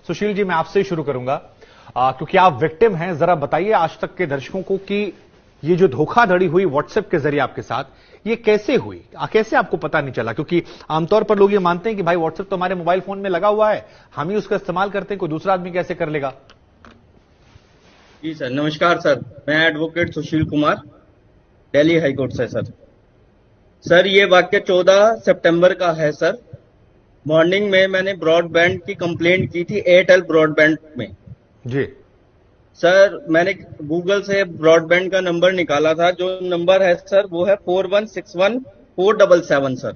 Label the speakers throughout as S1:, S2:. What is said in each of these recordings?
S1: सुशील जी, मैं आपसे ही शुरू करूंगा क्योंकि आप विक्टिम हैं। जरा बताइए आज तक के दर्शकों को कि ये जो धोखाधड़ी हुई व्हाट्सएप के जरिए आपके साथ, ये कैसे हुई, कैसे आपको पता नहीं चला? क्योंकि आमतौर पर लोग ये मानते हैं कि भाई व्हाट्सएप तो हमारे मोबाइल फोन में लगा हुआ है, हम ही उसका इस्तेमाल करते हैं, कोई दूसरा आदमी कैसे कर लेगा?
S2: जी सर, नमस्कार सर। मैं advocate Sushil Kumar, Delhi high court से सर ये वाक्य 14 सितंबर का है सर। मॉर्निंग में मैंने ब्रॉडबैंड की कंप्लेंट की थी एयरटेल ब्रॉडबैंड में।
S1: जी
S2: सर मैंने गूगल से ब्रॉडबैंड का नंबर निकाला था, जो नंबर है सर वो है 4161-477 सर।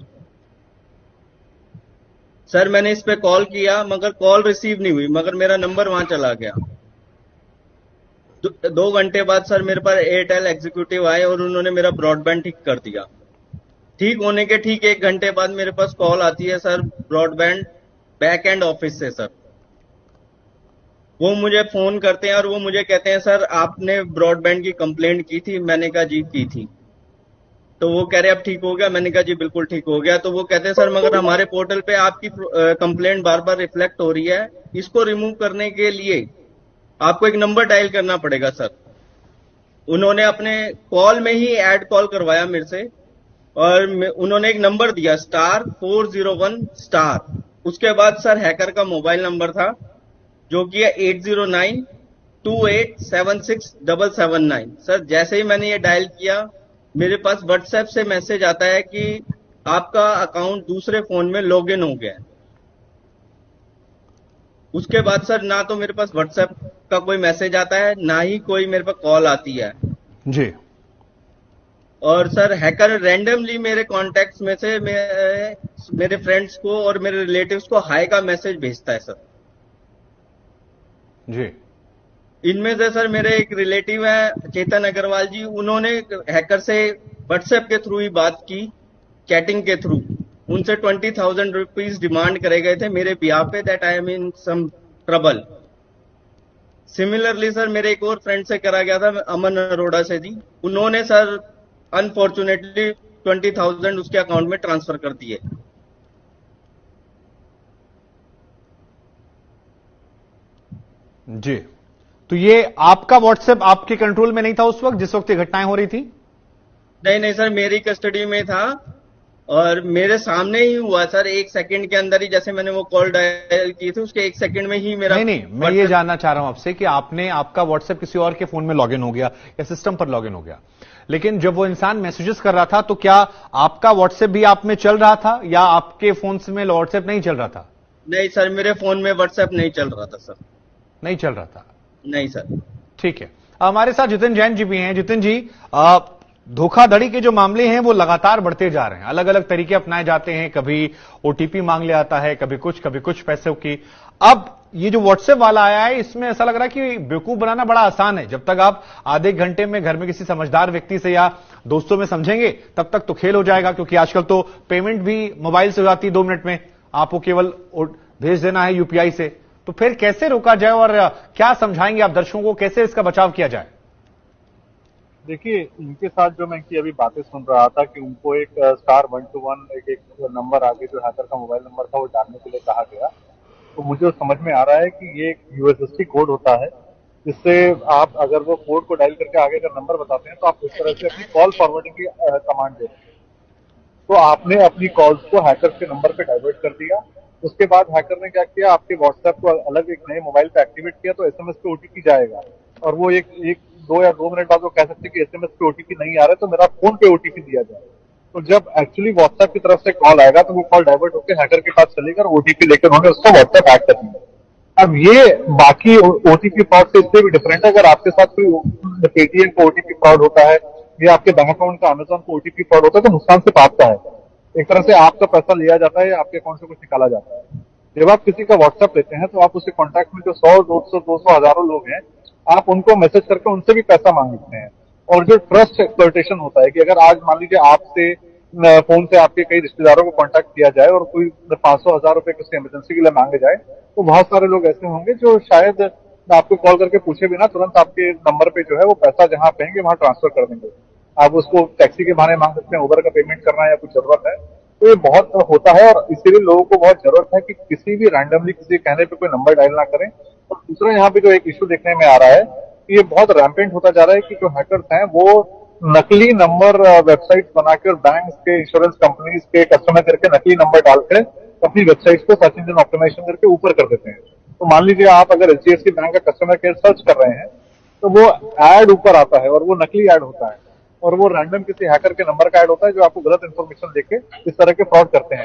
S2: सर मैंने इस पे कॉल किया मगर कॉल रिसीव नहीं हुई, मगर मेरा नंबर वहां चला गया। 2 घंटे बाद सर मेरे पास एयरटेल एग्जीक्यूटिव आए और उन्होंने मेरा ब्रॉडबैंड ठीक कर दिया। ठीक होने के ठीक 1 घंटे बाद मेरे पास कॉल आती है sir broadband back and office से सर। वो मुझे फोन करते हैं और वो मुझे कहते हैं सर आपने ब्रॉडबैंड की कंप्लेंट की थी। मैंने कहा जी की थी। तो वो कह रहे अब ठीक हो गया। मैंने कहा जी बिल्कुल ठीक हो गया। तो वो कहते हैं सर मगर हमारे पोर्टल पे आपकी कंप्लेंट बार बार रिफ्लेक्ट हो रही है, इसको रिमूव करने के लिए आपको एक नंबर डायल करना पड़ेगा सर। उन्होंने अपने कॉल में ही ऐड कॉल करवाया मेरे से और उन्होंने एक नंबर दिया *401#। उसके बाद सर हैकर का मोबाइल नंबर था जो कि है 8092876779। सर जैसे ही मैंने ये डायल किया मेरे पास व्हाट्सएप से मैसेज आता है कि आपका अकाउंट दूसरे फोन में लॉग इन हो गया है। उसके बाद सर ना तो मेरे पास व्हाट्सएप का कोई मैसेज आता है, ना ही कोई मेरे पास कॉल आती है
S1: जी।
S2: और सर हैकर रैंडमली मेरे कॉन्टैक्ट्स में से मेरे फ्रेंड्स को और मेरे रिलेटिव्स को हाई का मैसेज भेजता है सर
S1: जी।
S2: इनमें से सर मेरे एक रिलेटिव है चेतन अग्रवाल जी, उन्होंने हैकर से व्हाट्सएप के थ्रू ही बात की, चैटिंग के थ्रू। उनसे 20,000 रुपीज डिमांड करे गए थे मेरे बिहाफ पे that I am in some trouble. Similarly sir मेरे एक और फ्रेंड से करा गया था अमन अरोड़ा से जी। उन्होंने सर अनफॉर्चुनेटली 20,000 उसके अकाउंट में ट्रांसफर कर दिए।
S1: जी, तो ये आपका व्हाट्सएप आपके कंट्रोल में नहीं था उस वक्त जिस वक्त ये घटनाएं हो रही थी?
S2: नहीं नहीं सर, मेरी कस्टडी में था और मेरे सामने ही हुआ सर। 1 सेकंड के अंदर ही, जैसे मैंने वो कॉल डायल की थी उसके 1 सेकंड में ही मेरा
S1: नहीं, मैं ये जानना चाह रहा हूं आपसे कि आपका व्हाट्सएप किसी और के फोन में लॉगिन हो गया या सिस्टम पर लॉगिन हो गया, लेकिन जब वो इंसान मैसेजेस कर रहा था तो क्या आपका व्हाट्सएप भी आप में चल रहा था या आपके फोन में व्हाट्सएप नहीं चल रहा था?
S2: नहीं सर, मेरे फोन में व्हाट्सएप नहीं चल रहा था सर।
S1: नहीं चल रहा था?
S2: नहीं सर।
S1: ठीक है, हमारे साथ जितिन जैन जी भी हैं। जितिन जी, धोखाधड़ी के जो मामले हैं वो लगातार बढ़ते जा रहे हैं, अलग अलग तरीके अपनाए जाते हैं, कभी ओटीपी मांग ले आता है, कभी कुछ पैसों की। अब ये जो व्हाट्सएप वाला आया है इसमें ऐसा लग रहा है कि बेवकूफ बनाना बड़ा आसान है। जब तक आप आधे घंटे में घर में किसी समझदार व्यक्ति से या दोस्तों में समझेंगे तब तक तो खेल हो जाएगा, क्योंकि आजकल तो पेमेंट भी मोबाइल से हो जाती है, 2 मिनट में आपको केवल भेज देना है यूपीआई से। तो फिर कैसे रोका जाए और क्या समझाएंगे आप दर्शकों को, कैसे इसका बचाव किया जाए?
S3: देखिए, इनके साथ जो मैं इनकी अभी बातें सुन रहा था कि उनको एक *121 एक नंबर आगे जो हैकर का मोबाइल नंबर था वो डालने के लिए कहा गया, तो मुझे समझ में आ रहा है कि ये एक यूएसएसडी कोड होता है, जिससे आप अगर वो कोड को डायल करके आगे अगर नंबर बताते हैं तो आप उस तरह से अपनी कॉल फॉरवर्डिंग की कमांड देते हैं। तो आपने अपनी कॉल्स को हैकर के नंबर पे डाइवर्ट कर दिया। उसके बाद हैकर ने क्या किया, आपके व्हाट्सएप को अलग एक नए मोबाइल पे एक्टिवेट किया, तो एसएमएस पे ओटीपी जाएगा और वो एक 2 या 2 मिनट बाद वो कह सकते हैं कि एसएमएस पे ओटीपी नहीं आ रहा है तो मेरा फोन पे ओटीपी दिया जाए। तो जब एक्चुअली व्हाट्सएप की तरफ से कॉल आएगा तो वो कॉल डाइवर्ट होकर हैकर के पास चलेगा और ओटीपी लेकर उन्होंने उसको व्हाट्सएप हैक कर दिया। अब ये बाकी ओटीपी फ्रॉड से इससे भी डिफरेंट है। अगर आपके साथ कोई पेटीएम का ओटीपी फ्रॉड होता है या आपके बैंक अकाउंट का अमेजॉन का ओटीपी फ्रॉड होता है तो नुकसान सिर्फ आपका है। एक तरह से आपका पैसा लिया जाता है, आपके अकाउंट से कुछ निकाला जाता है। जब आप किसी का व्हाट्सएप लेते हैं तो आप उसके कॉन्टैक्ट में जो 100, 200 हजारों लोग हैं, आप उनको मैसेज करके उनसे भी पैसा मांग लेते हैं। और जो ट्रस्ट एक्सप्लॉयटेशन होता है कि अगर आज मान लीजिए आपसे फोन से आपके कई रिश्तेदारों को कांटेक्ट किया जाए और कोई 500,000 रुपए किसी इमरजेंसी के लिए मांगे जाए, तो बहुत सारे लोग ऐसे होंगे जो शायद आपको कॉल करके पूछे बिना तुरंत आपके नंबर पे जो है वो पैसा जहां कहेंगे वहां ट्रांसफर कर देंगे। आप उसको टैक्सी के बहाने मांग सकते हैं, उबर का पेमेंट करना है या कुछ जरूरत है, तो ये बहुत होता है और इसीलिए लोगों को बहुत जरूरत है कि किसी भी रैंडमली किसी कहने पे कोई नंबर डायल ना करें। और दूसरा यहाँ पे जो एक इशू देखने में आ रहा है कि ये बहुत रैम्पेंट होता जा रहा है कि जो हैकर्स हैं वो नकली नंबर वेबसाइट बना के और बैंक के इंश्योरेंस कंपनीज के कस्टमर करके नकली नंबर डाल के अपनी वेबसाइट को सर्च इंजन ऑप्टिमाइजेशन करके ऊपर कर देते हैं। तो मान लीजिए आप अगर एचडीएफसी बैंक का कस्टमर केयर सर्च कर रहे हैं तो वो एड ऊपर आता है और वो नकली एड होता है और वो रैंडम किसी हैकर के नंबर का ऐड होता है जो आपको गलत इन्फॉर्मेशन देके इस तरह के फ्रॉड करते हैं।